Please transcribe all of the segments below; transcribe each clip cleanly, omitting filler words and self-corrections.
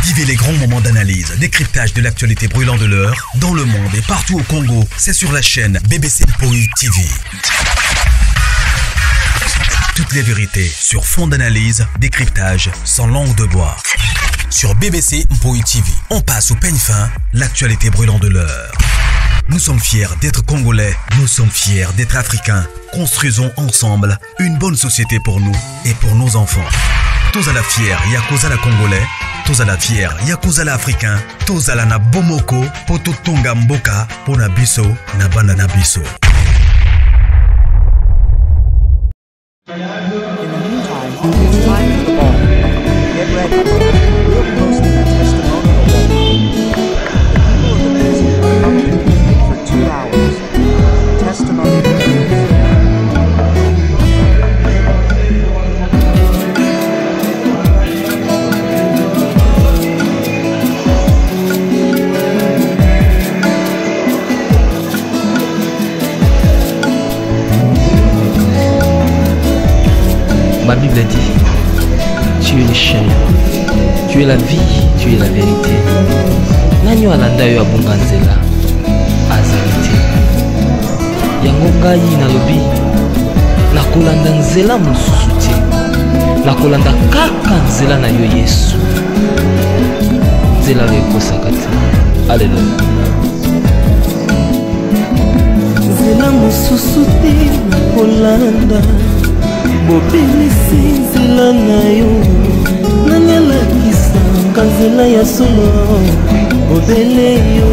Vivez les grands moments d'analyse, décryptage de l'actualité brûlante de l'heure, dans le monde et partout au Congo. C'est sur la chaîne BBC Mpoï TV. Toutes les vérités sur fond d'analyse, décryptage, sans langue de bois. Sur BBC Mpoï TV, on passe au peigne fin, l'actualité brûlante de l'heure. Nous sommes fiers d'être Congolais, nous sommes fiers d'être Africains. Construisons ensemble une bonne société pour nous et pour nos enfants. Tozala fier, yakozala Congolais. Tozala fier, yakozala Africain. Tozala na bomoko, poto tonga mboka, pona biso, na banda na biso. In the meantime, it's time for the ball. Get ready. We'll be hosting a testimonial ball. The people of the prison are for 2 hours. Testimony begins. Ma Bible dit, tu es le chemin, tu es la vie, tu es la vérité. Nanyo alanda yo abunga nzela azalite. Yango ngai nalobi nakolanda nzela mosusu te. Nakolanda kaka nzela na yo Yesu. Nzela oyo ekosaka te. Alleluya. Nzela mosusu te nakolanda. Bobelisi nzela na yo nani alakisanga nzela ya solo bobele yo.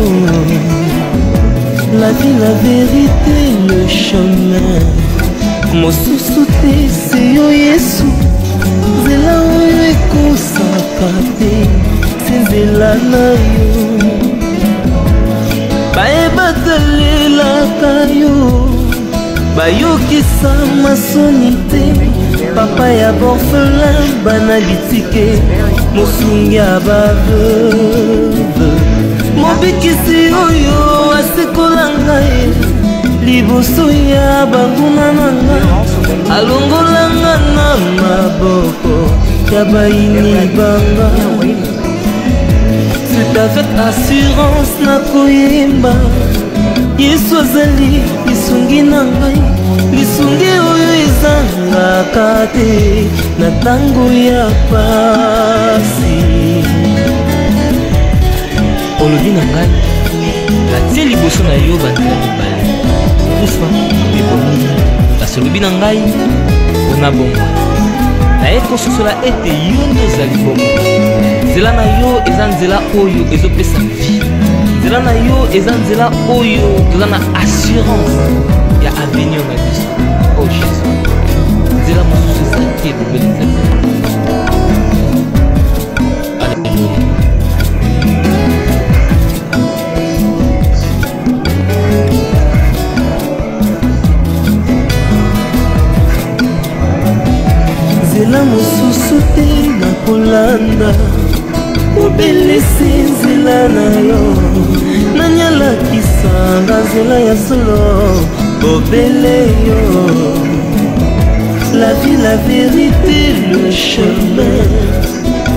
La vie, la vérité, le chemin mosusu te se yo Yesu. Nzela oyo ekosaka te se nzela na yo. Bayebatalelaka yo bayokisa masoni te. Papa ya borfelin bana bitike mosungi ya baveuve. Mobikisi oyo asekola ngai liboso ya banguna na ngai. Alongolanga na maboko ya baini banga. C'est avec assurance nakoyemba Yesu azali lisungi na ngai. Lisungi oyo ezangaka te na tango ya pasi. Olobi na ngai natie liboso na yo banzela mibale kufa mpe bomi. Kasi olobi na ngai mpona bongo naye kososola ete yo nde ozali bongo. Nzela na yo eza nzela oyo ezopesa vie. Nzela na yo eza nzela oyo toza na assurance ya avenir na biso. Oh Jésus, nzela mosusu eza te bobeli nzela. Alleluya. Nzela mosusu te nakolanda. Bobelisi nzela na yo nani alakisanga nzela ya solo bobele yo. La vie, la vérité, le chemin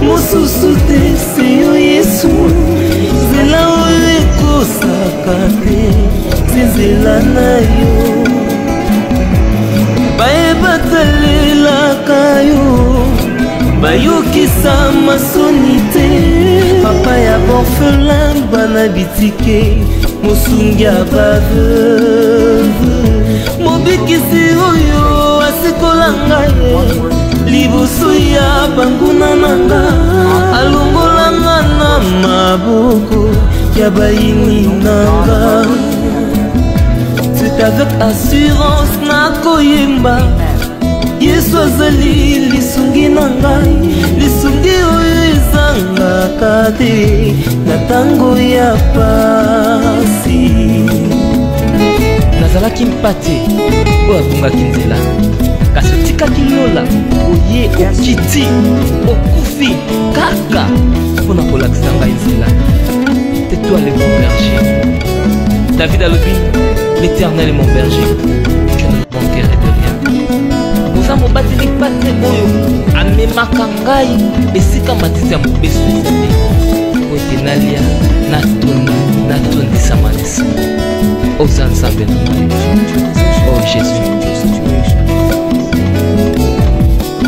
mosusu te se yo Yesu. Nzela oyo ekosaka te se nzela na yo. Bayebatalelaka yo bayokisa masoni te. Papa ya borfelin bana bitike mosungi ya baveuve. Mobikisi oyo asekola ngai liboso ya banguna na nga. Alongolanga na maboko ya baini na nga. C'est avec assurance nakoyemba Yesu azali lisungi na ngai. Lisungi oyo ezangaka te na tango ya pasi. Nazalaki mpate oyo abungaki nzela. Kasi otikaki lola oye okiti okufi kaka mpona kolakisa ngai nzela. Tais-toi le mon berger. David alobi, l'Éternel est mon berger, je ne manquerai de rien. Oza mobateli pate oyo amemaka ngai esika matiti ya mobeso ezali. nalia natondisa manesa oza nzambe na ngai. Oh Jésus,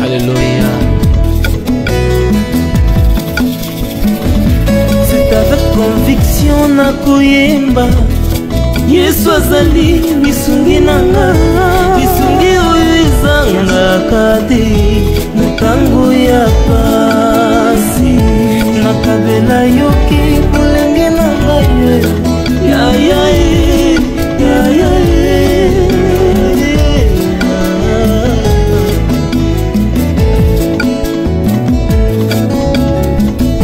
alléluia. C'est avec conviction nakoyemba Yesu azali lisungi nanga, lisungi oyo ezangaka te na ntango ya pasi. Nakabela yoki bolenge na ngai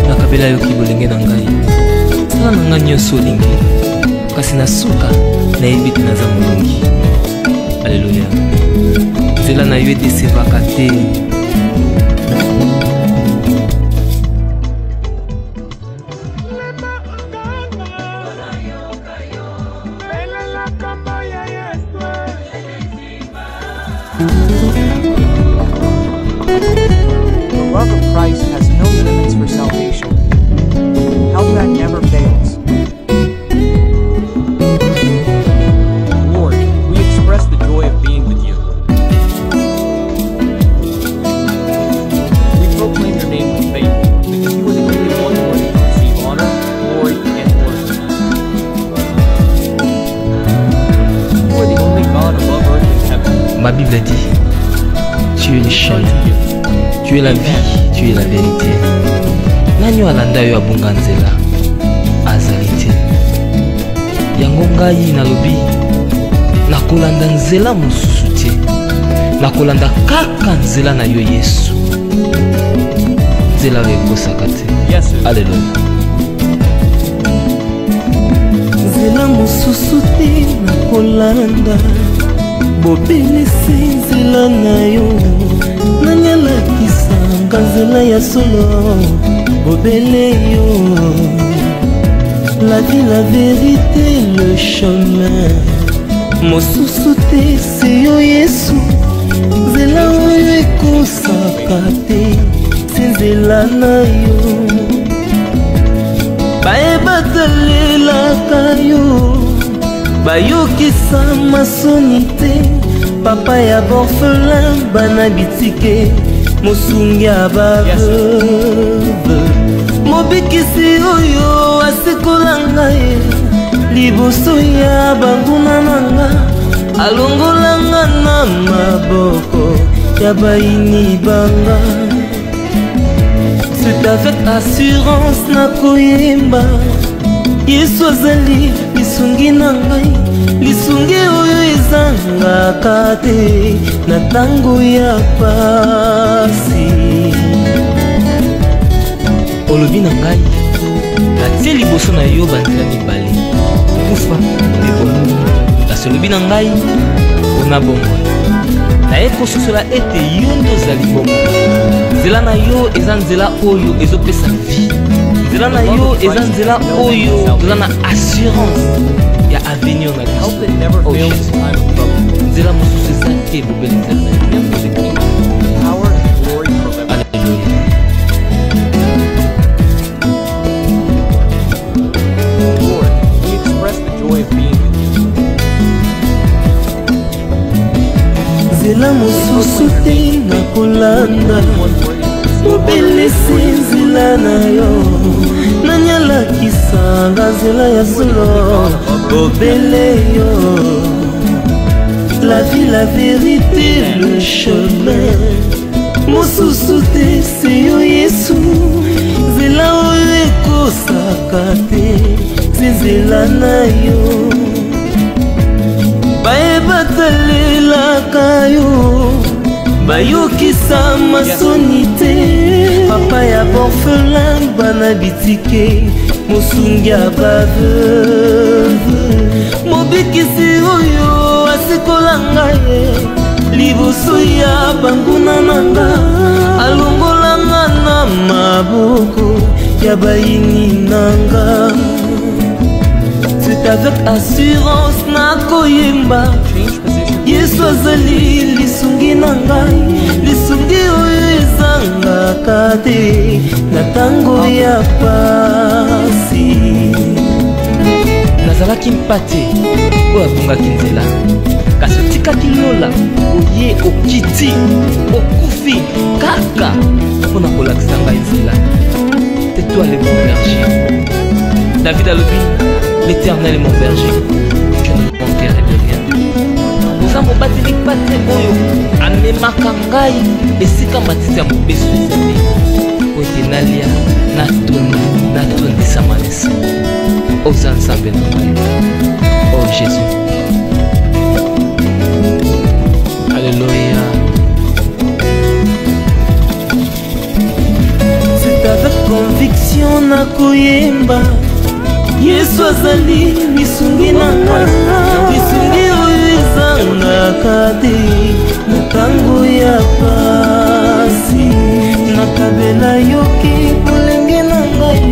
nakabela yoki bolenge na ngai sala na ngai nyonso olingi, kasi na suka nayebi te naza molongi. Alleluya. Nzela na yo edesevaka te. The love of Christ has no limits for salvation. Help that never fails. Lord, we express the joy of being with you. We proclaim your name with faith, because you are the only one worthy to receive honor, glory, and worship. You are the only God above earth and heaven. Ma Bible dit, tu es le chemin, tu es la vie, tu es la vérité. Nani alanda yo abunga nzela azali te. Yango ngai nalobi nakolanda nzela mosusu te, nakolanda kaka nzela na yo Yesu, nzela oyo ekosaka te. Alleluya. nzela mosusu te nakolanda, bobelisi nzela na yo nanyalakisanga nzela ya solo, bobele yo. La vie, la vérité, le chemin mosusu te se yo Yesu, nzela oyo ekosaka te se nzela na yo. Bayebatalelaka yo, bayokisa masoni te, papa ya borphelin bana bitike, mosungi ya baveuve, mobikisi oyo asikola ngai liboso ya banguna nanga, alongolanga na maboko ya baini banga. C'est avec assurance nakoyemba Yesu azali lisungi na ngai, lisungi oyo ezangaka te na ntango ya pasi. Olobi na ngai natie liboso na yo banzela mibale, kufa mpe bomo. Kasi olobi na ngai mpona bomoi, naye kososola ete yo nde ozali bomoi. Nzela na yo eza nzela oyo ezopesa vie, nzela na yo eza nzela oyo toza na assurance ya avenir na Kristo. Oh Jésus, nzela mosusu eza te bobeli nzela na yo. Power and glory forever. Alleluya. Lord, we express the joy of being with you. Nzela mosusu te nakolanda, bobelisi nzela na yo nanyalakisanga nzela ya solo, bobele yo. La vie, la vérité, le chemin mosusu te se yo Yesu, nzela oyo ekosaka te se nzela na yo. Bayebatalelaka yo, bayokisa masoni te, papa ya borphelin bana bitike, mosungi ya baveuve, mobikisi oyo asikola ngai liboso ya banguna nanga, alongolanga na maboko ya baini nanga. C'est avec assurance nakoyemba Yesu azali lisungi na ngai, lisungi oyo ezangaka te na ntango ya pasi. azalaki mpate oyo abungaki nzela kasi otikaki lola oye okiti okufi kaka mpona kolakisa ngai nzela. Tais-toi le bon berger. David alobi, l'Éternel est mon berger, je ne manquerai de rien. Oza mobateli pate oyo amemaka ngai esika matiti ya mobeso ezali oyo te nalia natondisama nesa. Oza nzambe na ngai, oh Jésus. Alléluia. C'est avec conviction na koyemba Yesu azali lisungi na nga, lisungi oyo ezangaka te na ntango ya pasi. Nakabela yoki molenge na ngai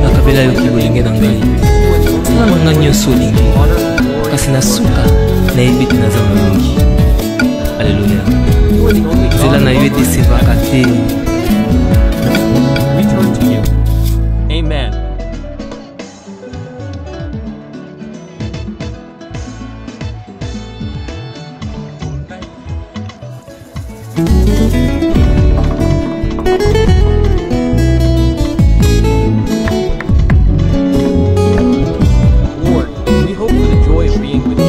nakabela yoki bolenge na ngai sala na ngai nyonso olingi kasi na suka nayebi te naza molongi. Alleluya. Nzela na yo edesevaka te. Return to you. Amen. Lord, we hope for the joy of being with you.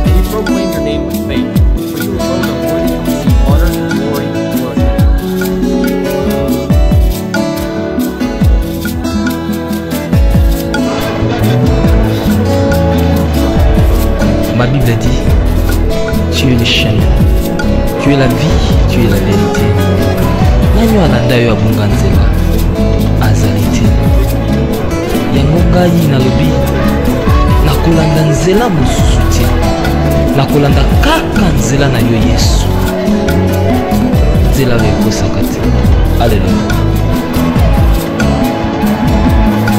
We proclaim your name with faith, for you alone are worthy to receive honor, glory, and worship. Ma Bible dit, tu es le chemin, tu es la vie, tu es la vérité. Nani alanda yo abunga nzela azali te. Yango ngai nalobi nakolanda nzela mosusu te, nakolanda kaka nzela na yo Yesu, nzela oyo ekosaka te. Alleluya.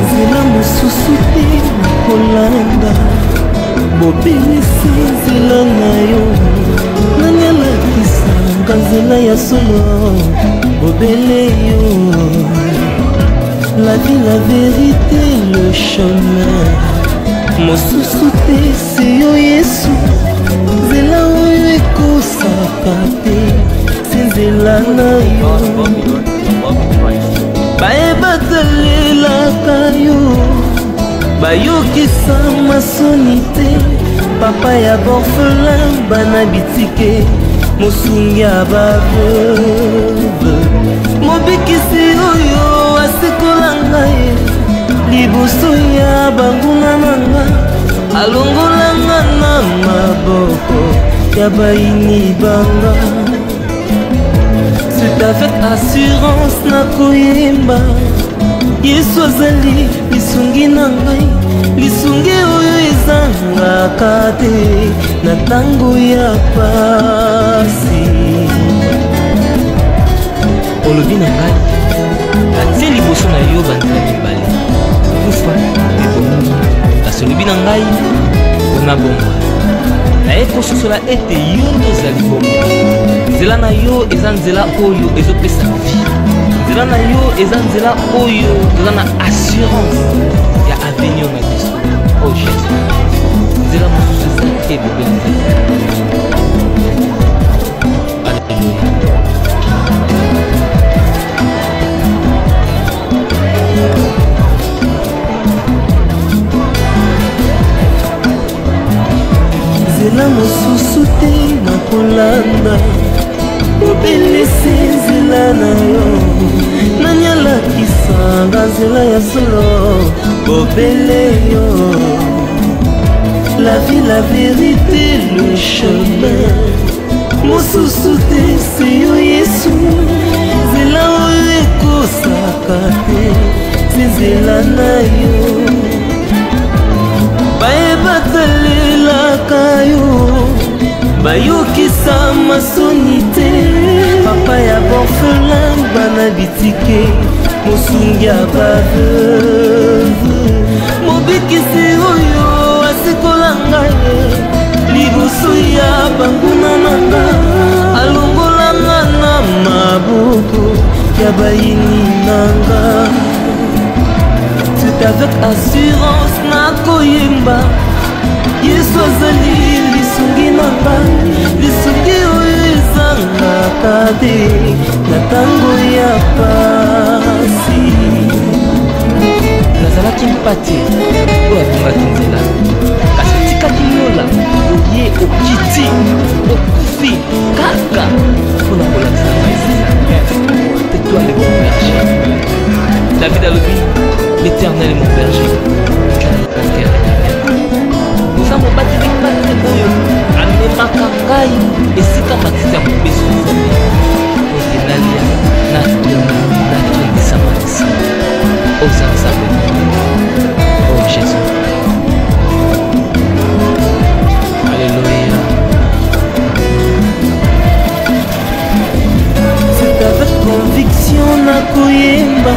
nzela mosusu te nakolanda, bobelisi nzela na yo. Nani alakisanga nzela ya solo, bobele yo. La vie, la vérité, le chemin mosusu te se yo Yesu, nzela oyo ekosaka te se nzela na yo. God above the earth, the love of Christ. Bayebatalelaka yo, bayokisa masoni te. Papa ya borfelin bana bitike, mosungi ya baveuve. Mobikisi oyo asikola ngai liboso ya banguna na nga, alongola nga na maboko ya baini banga. C'est avec assurance na koyemba Yesu azali lisungi na ngai, lisungi oyo ezangaka te na ntango ya pasi. olobi na ngai atie liboso na yo banzela mibale kufa mpe bomoi, kasi olobi na ngai mpona bomoi naye kososola ete yo nde ozali bomoi. Nzela na yo eza nzela oyo ezopesa vie, nzela na yo eza nzela oyo toza na assurance ya avenir na biso. Oh Jésus, nzela mosusu eza te bebe nzela. Alleluya. Nzela mosusu te nakolanda, obelisi nzela na yo. Nani alakisanga nzela ya solo, obele yo. La vie, la vérité, le chemin mosusu te se yo Yesu, nzela oyo ekosaka te se nzela na yo. Bayebatalelaka yo, bayokisa masoni te. Papa ya borfelin bana bitike, mosungi ya baveuve. Mobikisi oyo liboso ya banguna nanga alongolanga na maboko ya bayini nanga. Tout avec assurance nakoyemba Yesu azali lisungi nanga, lisungi oyo ezangaka te na ntango ya pasi. nazalaki mpati oyo atongaki nzela kasi otikaki lola oye okiti okufi kaka mpona kolakisa ngai nzela. Tais-toi le bon berger. David alobi l'éternel est mon berger. Oza mobateli mpate oyo amemaka ngai esika matiti ya mobeso oke nalia natona natondisama lisina oza nzambe o Jésus. Alléluia. C'est avec conviction nakoyemba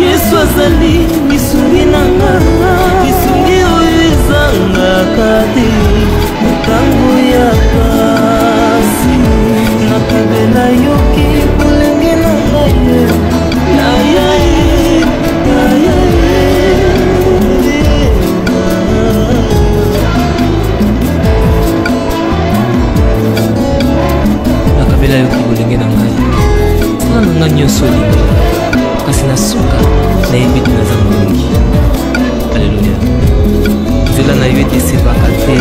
Yesu azali lisungi nanga, lisungi oyo ezangaka te na ntango ya pasi. Nakabela yoki bolenge na ngai nakabela yoki bolenge na ngai sala na ngai nyonso olingi kasi na suka nayebi te naza molongi. Alleluya. Nzela na yo etesebaka te.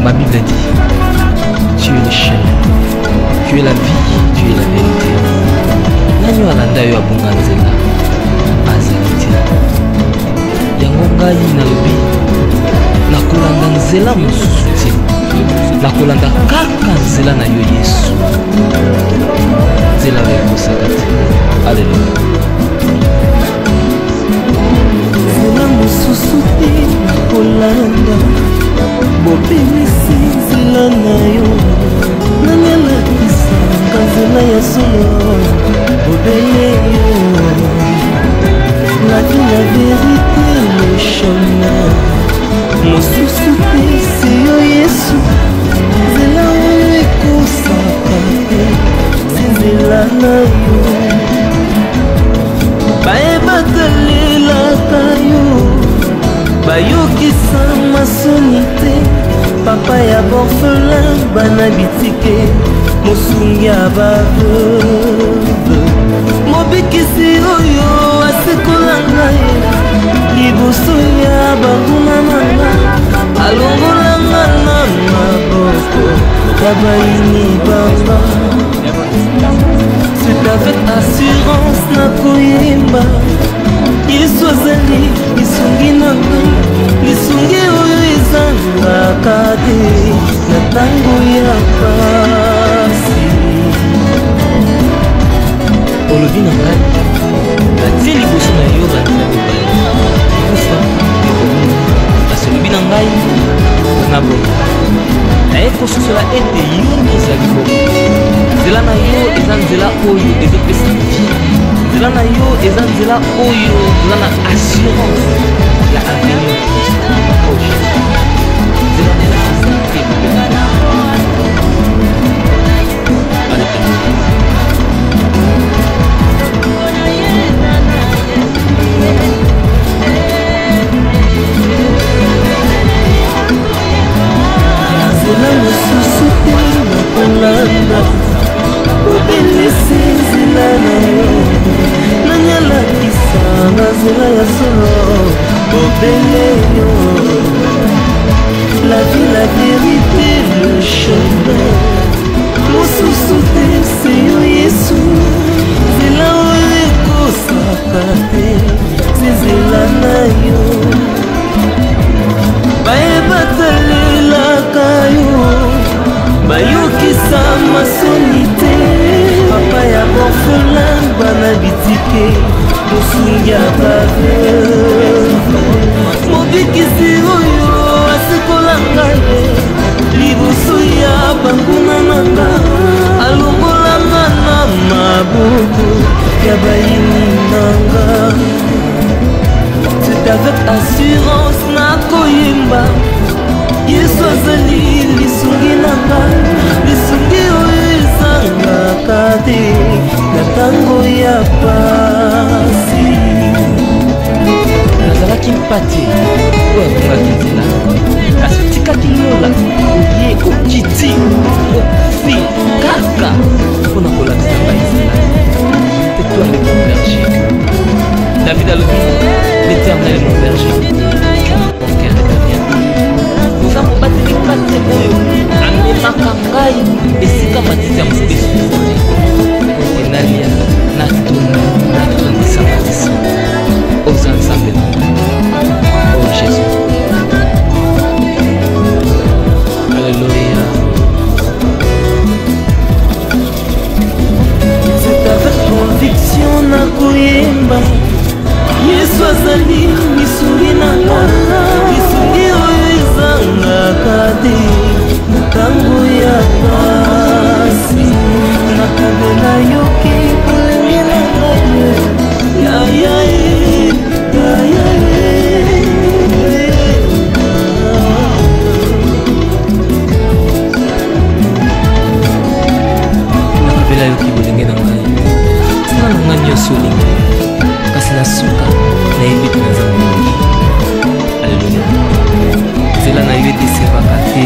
Ma Bible dit, tu es le chemin, tu es la vie, tu es la vérité. Nani alanda yo abunga nzela azali te. Yango ngai nalobi nakolanda nzela mosusu te, nakolanda kaka nzela na yo Yesu, nzela oyo ekosaka te. Alleluya. nzela mosusu te nakolanda, bobimisi nzela na yo nani alakisanga nzela ya solo bobele yo. La vie, la vérité, le chemin mosusu te se yo Yesu, nzela oyo ekosaka te se nzela na yo. Bayebaka lelaka yo bayokisa masoni te, papa ya borfelin bana bitike mosungi ya baveuve, mobikisi oyo asekola ngai liboso ya banguna nanga alongolanga na maboko ya bayini banga. C'est avec assurance nakoyemba Yesu azali lisungi nanga, lisungi oyo ezangaka te na ntango ya pasi. olobi na ngai natie liboso na yo bandela mibale kufa kasi olobi na ngai na boye naye kososola ete yo ozali bongo. Nzela na yo eza nzela oyo ezopesa vie, nzela na yo eza nzela oyo eza na assurance ya avenir proche. Nzela na yo eza te nzela mosusu te nakolanda, obelisi nzela na yo nani alakisanga nzela ya solo obele yo. ngai liboso ya banguna nanga alongolanga na maboko ya bayini nanga. C'est avec assurance nakoyemba Yesu azali lisungi nanga, lisungi oyo ezangaka te na ntango ya pasi. nazalaki mpate oyo akongaki nzela kasi otikaki lola ye okiti okufi kaka mpona kolakisa ngai nzela. C'est toi le bon berger. David alobi l'Éternel est mon berger, mon cœur est bien. Oza mobateli mpate oyo amemaka ngai esika matiti ya mobesu enalia natuna natondisa matisa oza nzambe na oh Jésus. Alléluia. C'est avec conviction nakoyemba Yesu azali lisungi nanga, lisungi oyo ezangaka te ntango ya pasi. Nakabela yoki polenge na ngai nakabela yoki bolenge na ngai nsina na ngai nyonso olingi kasi na suka nayebi te na nzambe mingi. Alleluya. nzela na yo etesevaka te.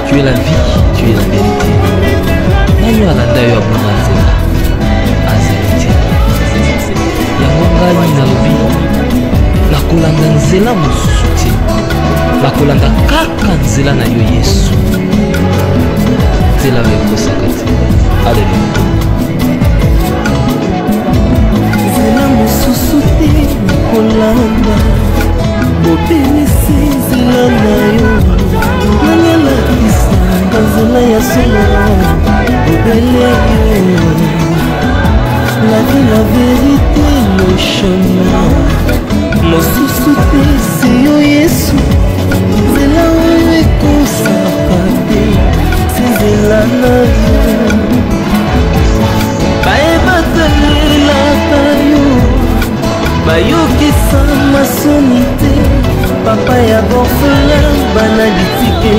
Tu es la vie, tu es la vérité. Nani alanda yo abona nzela azali te. Yango ngai nalobi nakolanda nzela mosusu te, nakolanda kaka nzela na yo Yesu, nzela oyo ekosaka te. Alleluya. nzela mosusu te nakolanda, bobelisi nzela na yo nani alakisanga nzela ya solo bobele yo. La vie, la vérité, le chemin mosusu te si yo Yesu, nzela oyo ekosaka te si nzela na yo. Bayebatalelaka yo bayokisa masoni te, papa ya borfelin bana litike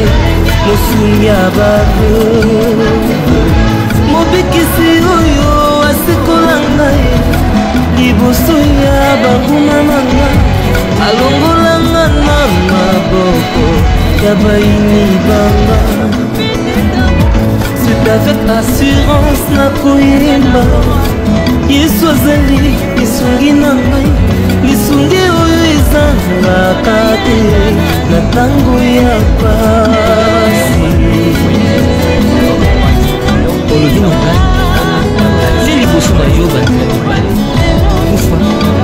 mosungi ya baveu. Mobikisi oyo asikola ngai liboso ya banguna nanga alongolanga na maboko ya bayini banga. C'est avec assurance nakoyemba Yesu azali lisungi na ngai, lisungi oyo ezangaka te na ntango ya pasi. olobi na ngai atie liboso na yo bandela mibale kufa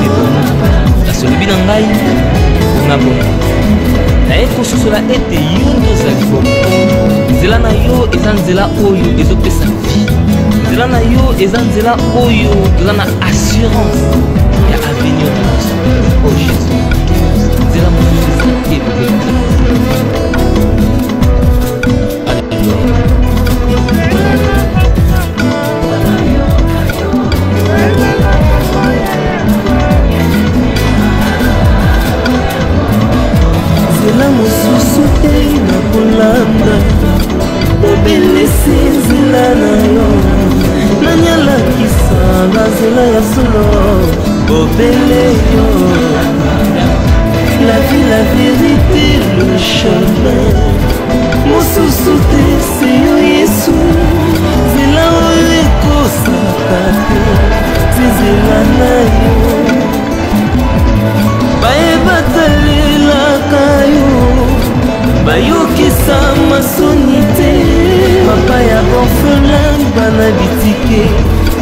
ebomo, kasi olobi na ngai mpona bongo naye kososola ete yo nde ozali bongo. nzela na yo eza nzela oyo ezopesa vie, nzela na yo eza nzela oyo toza na assurance ya avenir na biso. Oh Jésus, nzela mosusu eza te bobelaka. Alleluya. nzela mosusu te nakolanda, obelisi nzela na yo nani alakisanga nzela ya solo obele yo. La vie, la vérité, le chemin te nzela na yo bayebatalelaka yo bayokisa masoni te papa ya orphelin bana bitike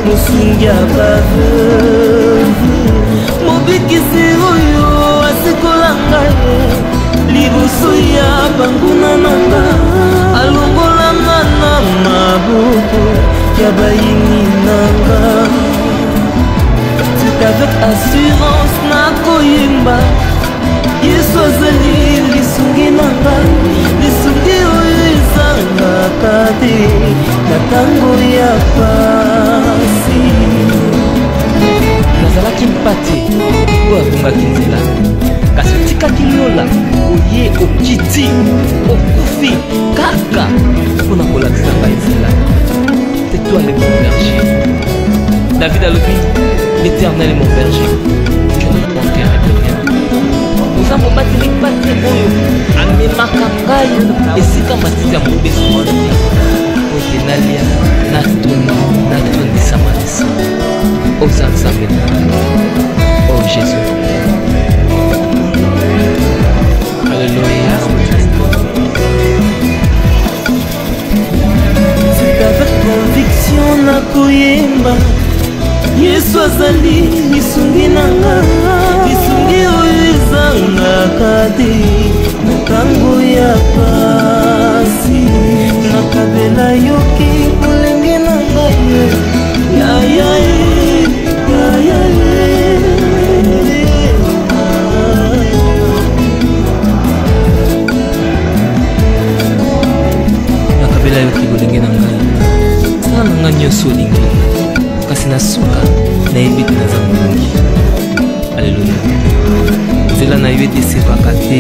mosungi ya baveuve mobikisi oyo asikola ngai liboso ya banguna nanga alongolanga na maboko ya bayini nanga c'est avec assurance nakoyemba yesu azali lisungi nanga lisungi oyo ezangaka te na ntango ya pasi nazalaki mpate oyo abongaki nzela kasi otikaki liola oye okiti okufi kaka mpona kolakisa ngai nzela c'est toi le mon berger David alobi l'éternel est mon berger je ne manquerai de rien oza mobateli mpate oyo amemaka ngai esika matiti ya mobeso ote nalia natondisama lesa oza nzambe na oh jésus alléluia c'est avec conviction nakoyemba yesu azali lisungi nanga lisungi oyo ezangaka te na ntango ya pasi nakabela yoki molenge na ngai nakabela yoki bolenge na ngai sala na ngai nyonso olingi kasi na suka nayebi te naza molongi alleluya nzela na yo etesepaka te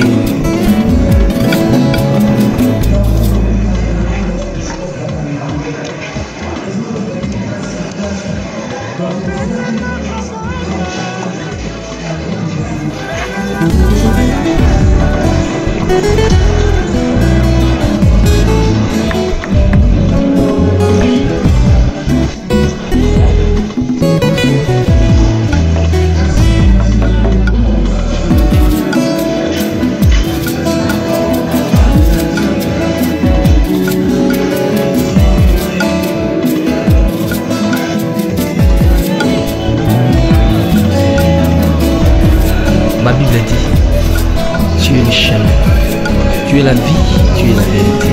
Ma Bible dit, tu es le chemin, tu es la vie, tu es la vérité.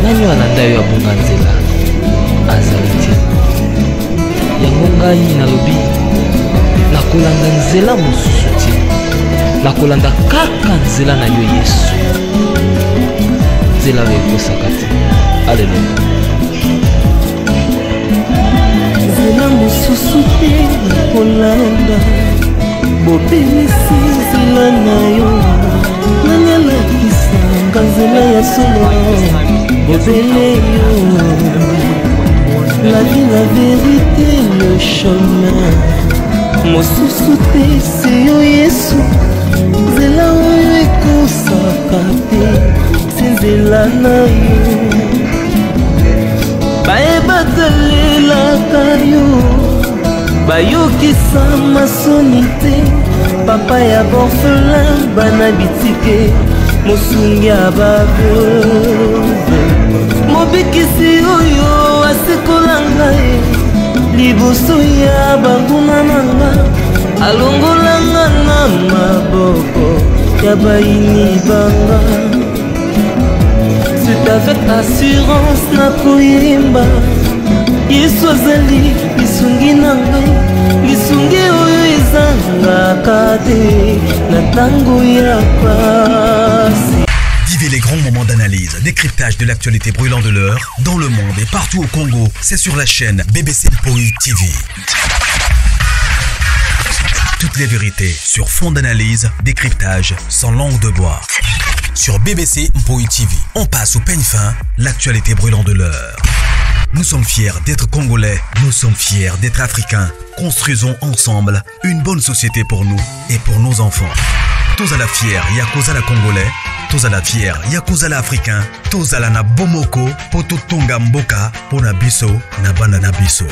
Nani alanda yo abunga nzela azali te. Yango ngai nalobi nakolanda nzela mosusu te. Nakolanda kaka nzela na yo Yesu. Nzela oyo ekosaka te. Alleluya. nzela mosusu te nakolanda bobimisi nzela na yo nani alakisanga nzela ya solo bobele yo la vie la vérité le chemin mosusu te se yo yesu nzela oyo ekosaka te se nzela na yo bayebatalelaka yo bayokisa masoni te papa ya orphelin bana bitike mosungi ya baveuve mobikisi oyo asikola ngai liboso ya banguna nanga alongolanga na maboko ya bayini banga c'est avec assurance nakoyemba yesu azali lisungi na ngai lisungi oyo ezangaka te na ntango ya pasi. Vivez les grands moments d'analyse, décryptage de l'actualité brûlante de l'heure, dans le monde et partout au Congo. C'est sur la chaîne BBC Mpoï TV. Toutes les vérités sur fond d'analyse, décryptage sans langue de bois. Sur BBC Mpoï TV, on passe au peigne fin l'actualité brûlante de l'heure. Nous sommes fiers d'être Congolais, nous sommes fiers d'être Africains. Construisons ensemble une bonne société pour nous et pour nos enfants. Tous à la fière, Yakozala Congolais, tous à la fière, Yakozala Africain, tous à la na Bomoko, Poto Tonga Mboka, Pona Biso, na Bana na Biso.